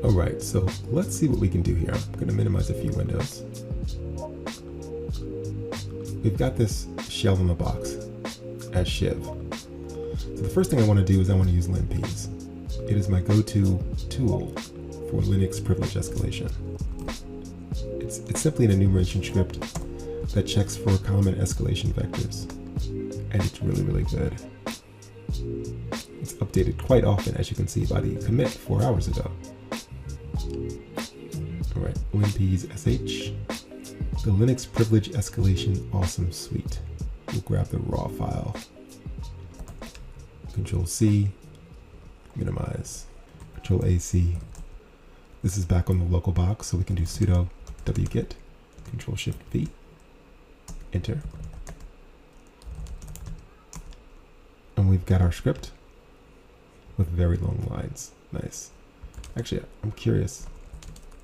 All right, so let's see what we can do here. I'm going to minimize a few windows. We've got this shell in the box as shiv. So the first thing I want to do is I want to use linps. It is my go-to tool for Linux privilege escalation. It's simply an enumeration script that checks for common escalation vectors, and it's really, really good. It's updated quite often, as you can see by the commit 4 hours ago. All right, linps sh, the Linux privilege escalation awesome suite. We'll grab the raw file. Control C, minimize. Control AC. This is back on the local box, so we can do sudo wget, Control Shift V, enter. And we've got our script with very long lines. Nice. Actually, I'm curious,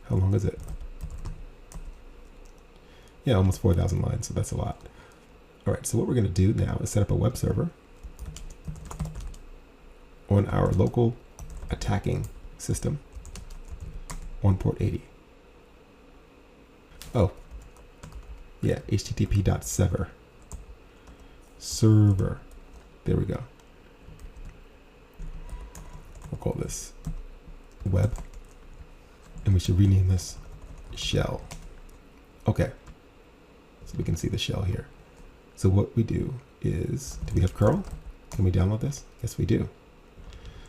how long is it? Yeah, almost 4,000 lines, so that's a lot. All right, so what we're going to do now is set up a web server on our local attacking system on port 80. Oh, yeah, http.server. Server. There we go. We'll call this web, and we should rename this shell. Okay, so we can see the shell here. So what we do is, do we have curl? Can we download this? Yes, we do.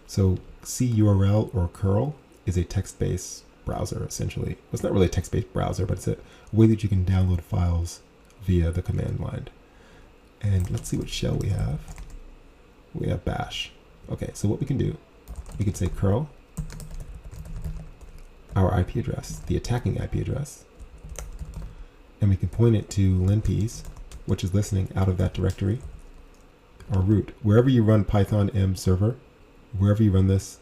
So curl or curl is a text-based browser, essentially. Well, it's not really a text-based browser, but it's a way that you can download files via the command line. And let's see what shell we have. We have bash. Okay, so what we can do, we can say curl our IP address, the attacking IP address, and we can point it to linps, which is listening out of that directory, or root. Wherever you run Python m server, wherever you run this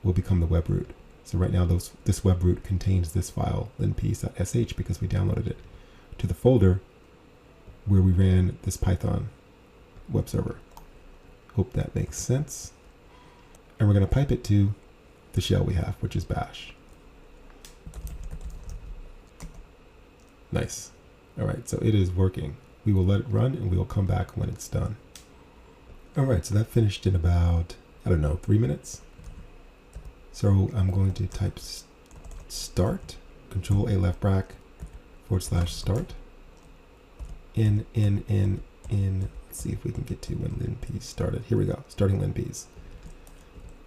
will become the web root. So right now this web root contains this file, linps.sh, because we downloaded it to the folder where we ran this Python web server. Hope that makes sense. And we're going to pipe it to the shell we have, which is bash. Nice. All right, so it is working. We will let it run and we will come back when it's done. All right, so that finished in about, I don't know, 3 minutes. So I'm going to type start, Control A left bracket, /start, in. Let's see if we can get to when linps started. Here we go, starting linps.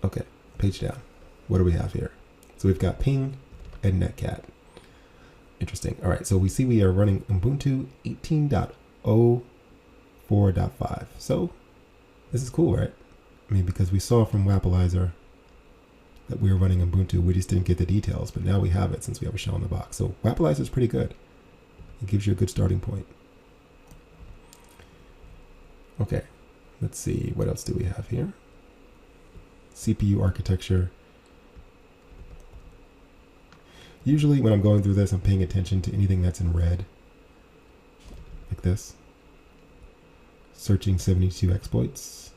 Okay, page down. What do we have here? So we've got ping and netcat. Interesting. All right, so we see we are running Ubuntu 18.04.5. So this is cool, right? I mean, because we saw from Wappalizer that we were running Ubuntu, we just didn't get the details, but now we have it since we have a shell in the box. So Wappalizer is pretty good. It gives you a good starting point. Okay, let's see, what else do we have here? CPU architecture. Usually when I'm going through this, I'm paying attention to anything that's in red, like this. Searching 72 exploits.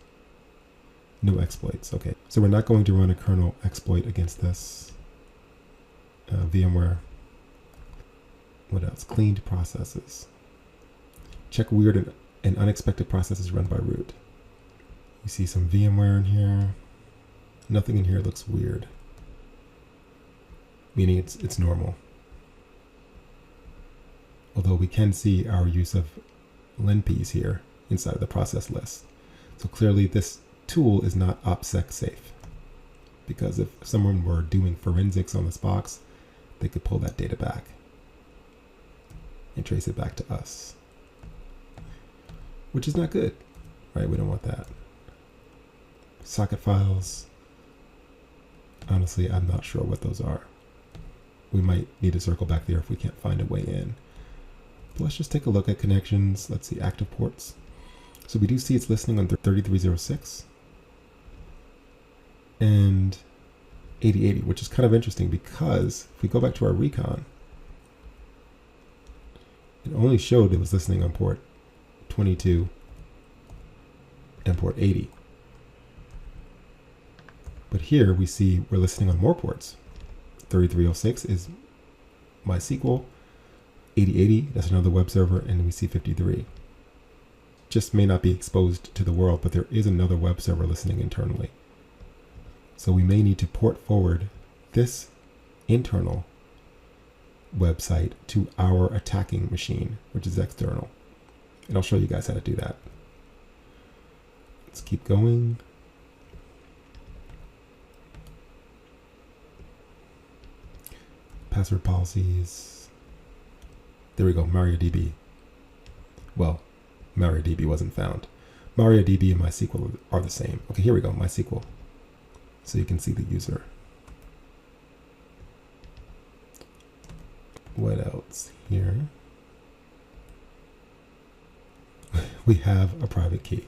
No exploits, okay. So we're not going to run a kernel exploit against this. VMware. What else? Cleaned processes. Check weird and unexpected processes run by root. You see some VMware in here. Nothing in here looks weird. Meaning it's normal. Although we can see our use of linps here inside of the process list. So clearly this tool is not OPSEC safe, because if someone were doing forensics on this box, they could pull that data back and trace it back to us, which is not good, right? We don't want that. Socket files. Honestly, I'm not sure what those are. We might need to circle back there if we can't find a way in. But let's just take a look at connections. Let's see, active ports. So we do see it's listening on 3306 and 8080, which is kind of interesting because if we go back to our recon, it only showed it was listening on port 22 and port 80. But here we see we're listening on more ports, 3306 is MySQL. 8080, that's another web server, and we see 53. Just may not be exposed to the world, but there is another web server listening internally. So we may need to port forward this internal website to our attacking machine, which is external. And I'll show you guys how to do that. Let's keep going. Password policies. There we go, MariaDB. Well, MariaDB wasn't found. MariaDB and MySQL are the same. Okay, here we go, MySQL. So you can see the user. What else here? We have a private key.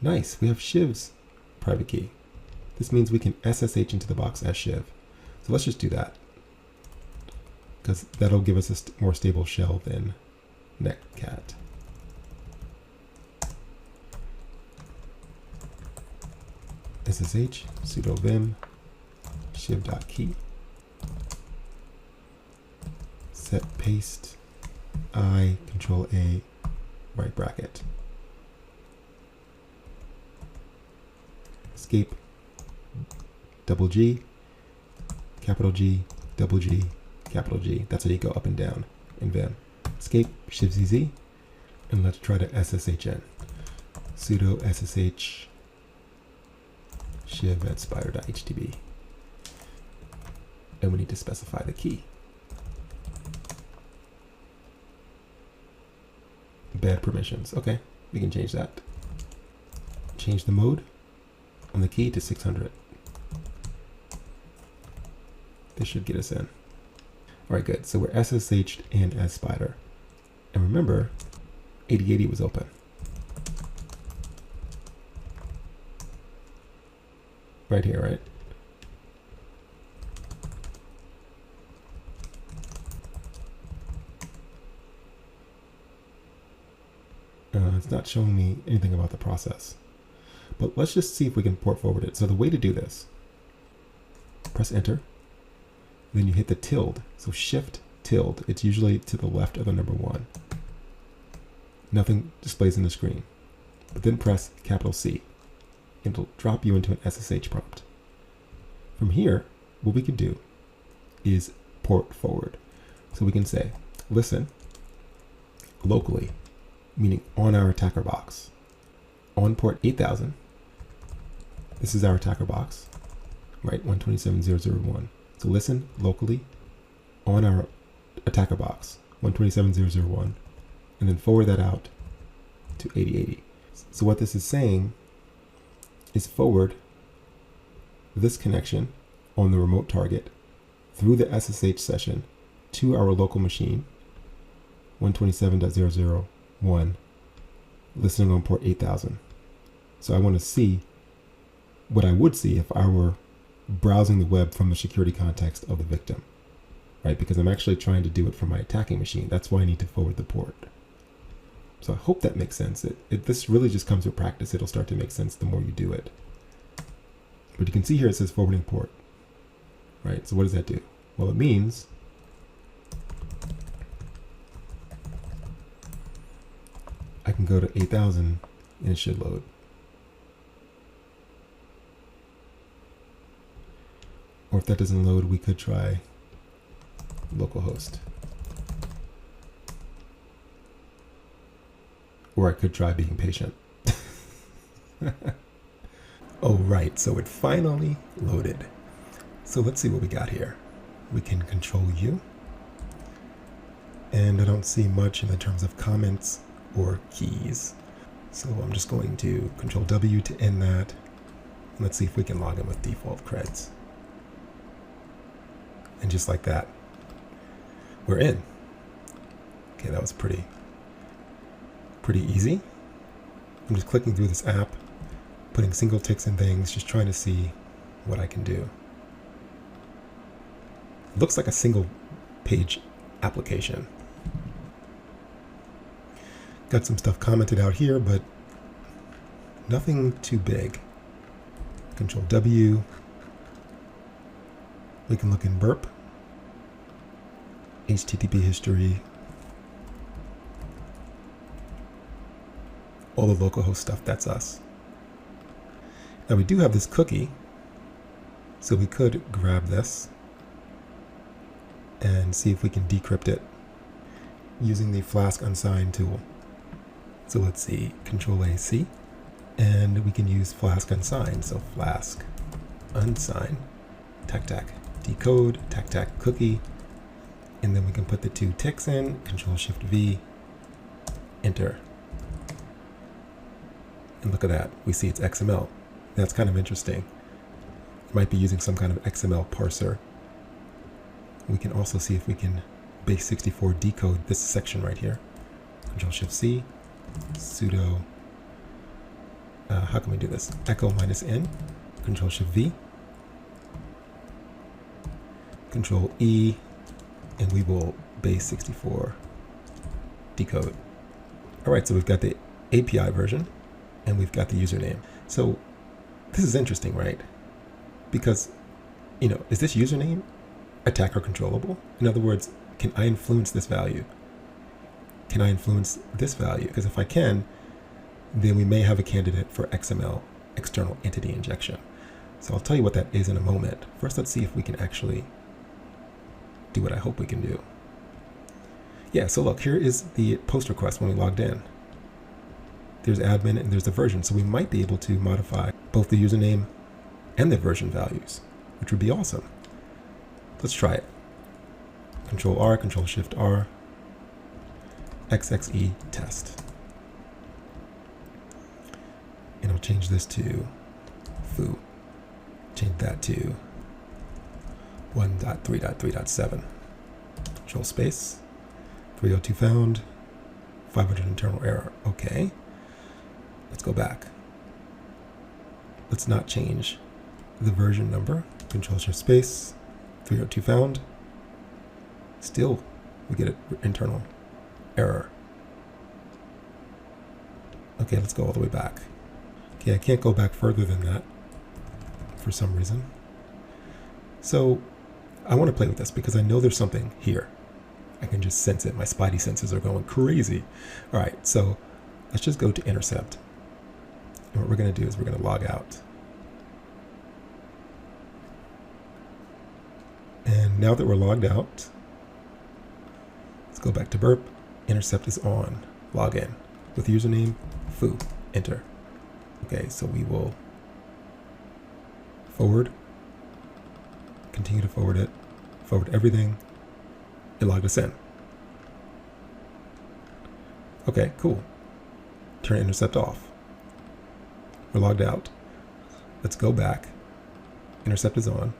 Nice, we have Shiv's private key. This means we can SSH into the box as Shiv. So let's just do that, because that'll give us a more stable shell than netcat. SSH sudo vim shiv.key set paste I control A right bracket escape double G capital G double G capital G. That's how you go up and down in Vim. Escape shivcz, and let's try to SSH in. Sudo SSH shiv at spider.htb. And we need to specify the key. Bad permissions. Okay, we can change that. Change the mode on the key to 600. This should get us in. All right, good. So we're SSH'd in as Spider. And remember, 8080 was open. Right here, right? It's not showing me anything about the process. But let's just see if we can port forward it. So the way to do this, press enter. Then you hit the tilde. So shift tilde. It's usually to the left of the number 1. Nothing displays in the screen. But then press capital C. It'll drop you into an SSH prompt. From here, what we can do is port forward. So we can say, listen, locally, meaning on our attacker box, on port 8000, this is our attacker box, right, 127.0.0.1. So listen locally on our attacker box, 127.0.0.1, and then forward that out to 8080. So what this is saying is forward this connection on the remote target through the SSH session to our local machine, 127.0.0.1, listening on port 8000. So I want to see what I would see if I were browsing the web from the security context of the victim, right? Because I'm actually trying to do it from my attacking machine. That's why I need to forward the port. So I hope that makes sense. This really just comes with practice. It'll start to make sense the more you do it. But you can see here it says forwarding port, right? So what does that do? Well, it means I can go to 8000 and it should load. Or if that doesn't load, we could try localhost. Or I could try being patient. Oh, right, so it finally loaded. So let's see what we got here. We can control U. And I don't see much in the terms of comments or keys. So I'm just going to control W to end that. And let's see if we can log in with default creds. And just like that, we're in. Okay, that was pretty easy. I'm just clicking through this app, putting single ticks and things, just trying to see what I can do. It looks like a single page application. Got some stuff commented out here, but nothing too big. Control W. We can look in burp, HTTP history, all the localhost stuff, that's us. Now we do have this cookie, so we could grab this and see if we can decrypt it using the Flask unsigned tool. So let's see, Control A, C, and we can use Flask unsigned. So Flask unsigned, tac decode, tac cookie, and then we can put the 2 ticks in, Control Shift V, enter. And look at that, we see it's XML. That's kind of interesting. It might be using some kind of XML parser. We can also see if we can base 64 decode this section right here. Control Shift C, sudo, how can we do this? Echo -n, Control Shift V, Control E, and we will base 64 decode. All right, so we've got the API version and we've got the username. So this is interesting, right? Because, you know, is this username attacker controllable? In other words, can I influence this value? Can I influence this value? Because if I can, then we may have a candidate for XML, external entity injection. So I'll tell you what that is in a moment. First, let's see if we can actually do what I hope we can do. Yeah, so look, here is the post request when we logged in. There's admin and there's the version. So we might be able to modify both the username and the version values, which would be awesome. Let's try it. Control R, Control Shift R, XXE test. And I'll change this to foo. Change that to 1.3.3.7. Control space. 302 found. 500 internal error. Okay. Let's go back. Let's not change the version number. Control Shift space. 302 found. Still, we get an internal error. Okay, let's go all the way back. Okay, I can't go back further than that for some reason. So I want to play with this because I know there's something here. I can just sense it. My spidey senses are going crazy. All right, so let's just go to intercept. And what we're going to do is we're going to log out. And now that we're logged out, let's go back to burp. Intercept is on. Log in with username foo. Enter. Okay, so we will forward. Continue to forward it. Forward everything. It logged us in. Okay, cool. Turn intercept off. We're logged out. Let's go back. Intercept is on.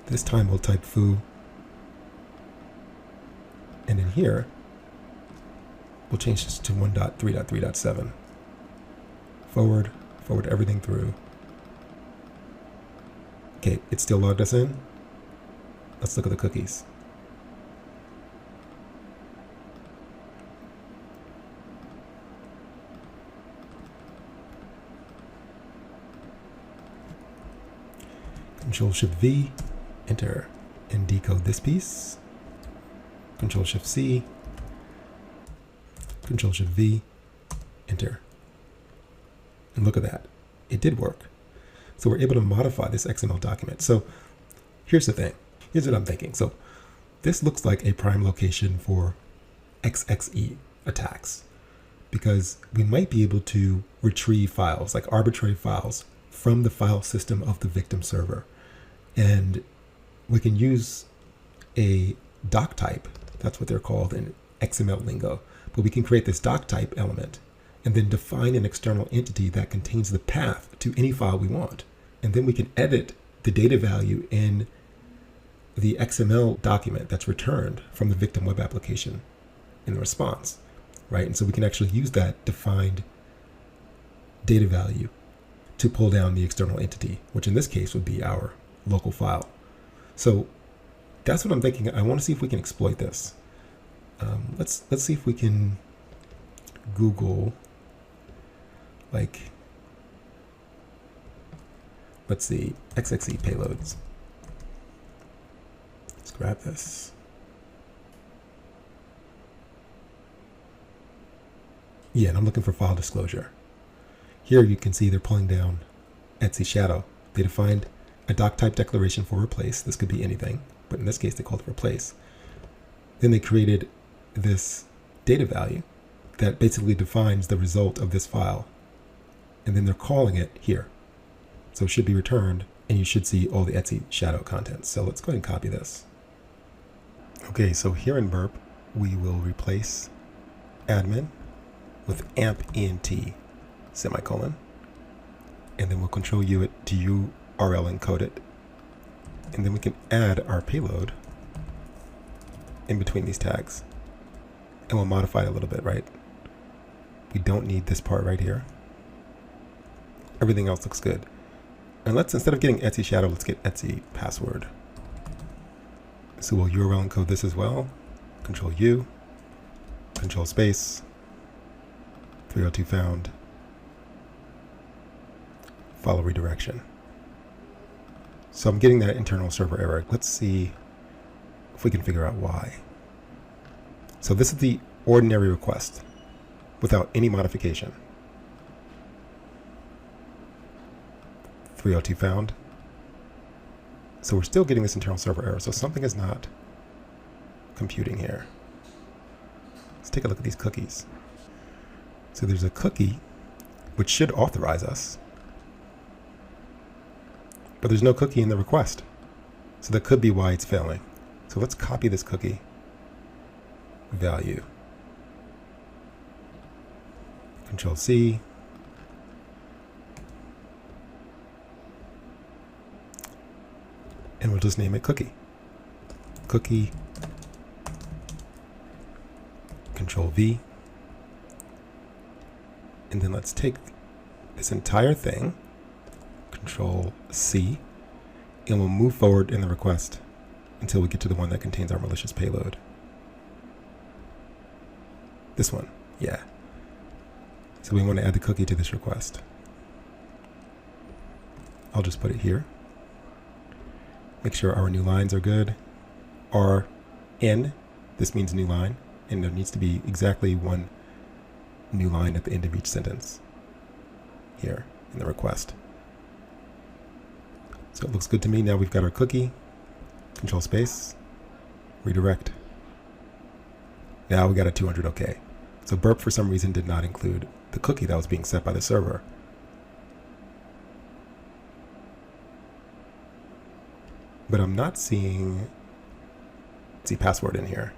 This time we'll type foo. And in here, we'll change this to 1.3.3.7. Forward everything through. Okay, it still logged us in. Let's look at the cookies. Control Shift V, enter, and decode this piece. Control Shift C, Control Shift V, enter. And look at that, it did work. So we're able to modify this XML document. So here's the thing, here's what I'm thinking. So this looks like a prime location for XXE attacks because we might be able to retrieve files, like arbitrary files, from the file system of the victim server. And we can use a doc type, that's what they're called in XML lingo, but we can create this doc type element and then define an external entity that contains the path to any file we want. And then we can edit the data value in the XML document that's returned from the victim web application in the response, right? And so we can actually use that defined data value to pull down the external entity, which in this case would be our local file. So that's what I'm thinking. I want to see if we can exploit this. Let's see if we can Google, like, let's see, XXE payloads. grab this. Yeah, and I'm looking for file disclosure. Here you can see they're pulling down Etsy shadow. They defined a doc type declaration for replace. This could be anything, but in this case they called it replace. Then they created this data value that basically defines the result of this file. And then they're calling it here. So it should be returned, and you should see all the Etsy shadow contents. So let's go ahead and copy this. Okay, so here in Burp, we will replace admin with amp ent semicolon, and then we'll control U it to URL encode it, and then we can add our payload in between these tags, and we'll modify it a little bit, right? We don't need this part right here. Everything else looks good. And let's, instead of getting Etsy shadow, let's get Etsy password. So we'll URL encode this as well. Control U, control space, 302 found, follow redirection. So I'm getting that internal server error. Let's see if we can figure out why. So this is the ordinary request without any modification. 302 found. So we're still getting this internal server error. So something is not computing here. Let's take a look at these cookies. So there's a cookie which should authorize us, but there's no cookie in the request. So that could be why it's failing. So let's copy this cookie value. Control C. And we'll just name it cookie. Cookie. Control V. And then let's take this entire thing, Control C, and we'll move forward in the request until we get to the one that contains our malicious payload. This one, yeah. So we want to add the cookie to this request. I'll just put it here. Make sure our new lines are good. RN, this means new line, and there needs to be exactly one new line at the end of each sentence here in the request. So it looks good to me. Now we've got our cookie, control space, redirect. Now we got a 200 OK. So Burp for some reason did not include the cookie that was being set by the server. But I'm not seeing password in here.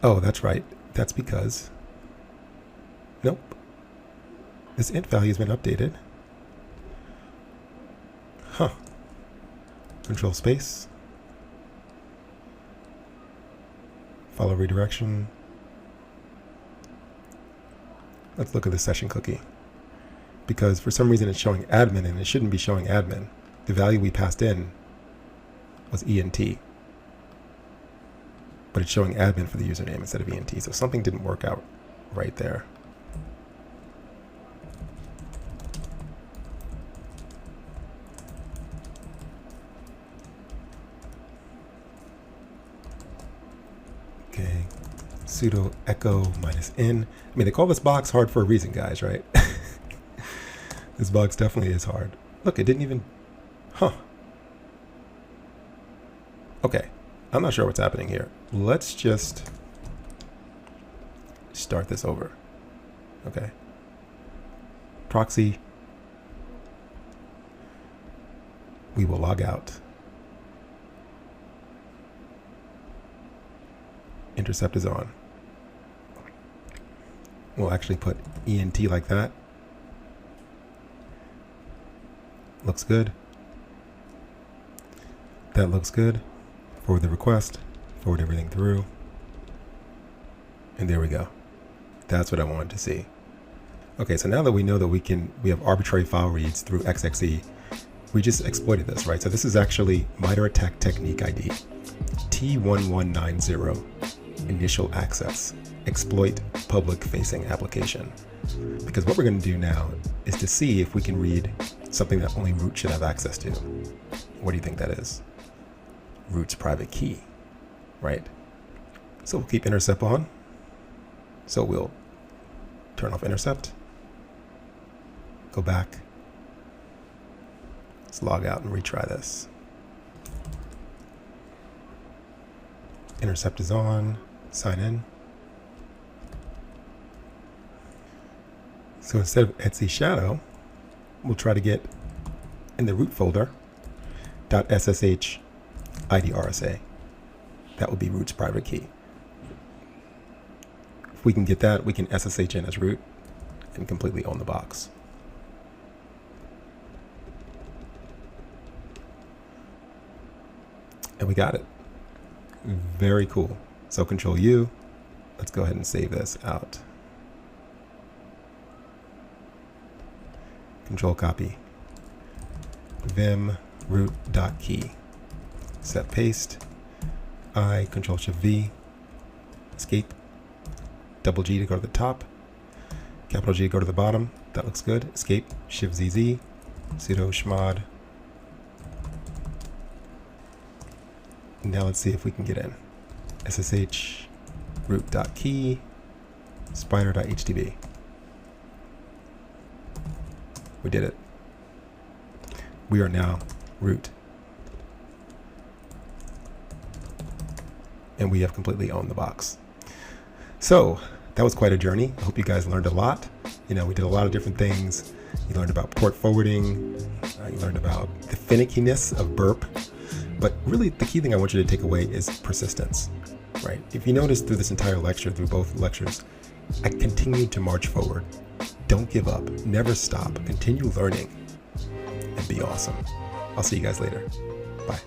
Oh, that's right. That's because, nope, this int value has been updated. Huh. Control space. Follow redirection. Let's look at the session cookie. Because for some reason it's showing admin and it shouldn't be showing admin. The value we passed in was ENT. But it's showing admin for the username instead of ENT. So something didn't work out right there. Okay, sudo echo -n. I mean, they call this box hard for a reason, guys, right? This box definitely is hard. Look, it didn't even, huh. Okay, I'm not sure what's happening here. Let's just start this over. Okay. Proxy. We will log out. Intercept is on. We'll actually put ENT like that. Looks good. That looks good. Forward the request. Forward everything through. And there we go. That's what I wanted to see. Okay, so now that we know that we have arbitrary file reads through XXE, we just exploited this, right? So this is actually MITRE ATT&CK technique ID T1190 initial access exploit public facing application. Because what we're going to do now is to see if we can read something that only root should have access to. What do you think that is? Root's private key, right? So we'll keep intercept on. So we'll turn off intercept. Go back. Let's log out and retry this. Intercept is on. Sign in. So instead of etc shadow, we'll try to get in the root folder .ssh IDRSA. That will be root's private key. If we can get that, we can SSH in as root and completely own the box. And we got it. Very cool. So Control U. Let's go ahead and save this out. Control copy. Vim root.key. Set paste. I Control Shift V. Escape. Double G to go to the top. Capital G to go to the bottom. That looks good. Escape. Shift ZZ. Sudo chmod. Now let's see if we can get in. SSH root.key spider.htb. We did it. We are now root. And we have completely owned the box. So that was quite a journey. I hope you guys learned a lot. You know, we did a lot of different things. You learned about port forwarding. You learned about the finickiness of burp. But really, the key thing I want you to take away is persistence, right? If you notice through this entire lecture, through both lectures, I continued to march forward. Don't give up. Never stop. Continue learning and be awesome. I'll see you guys later. Bye.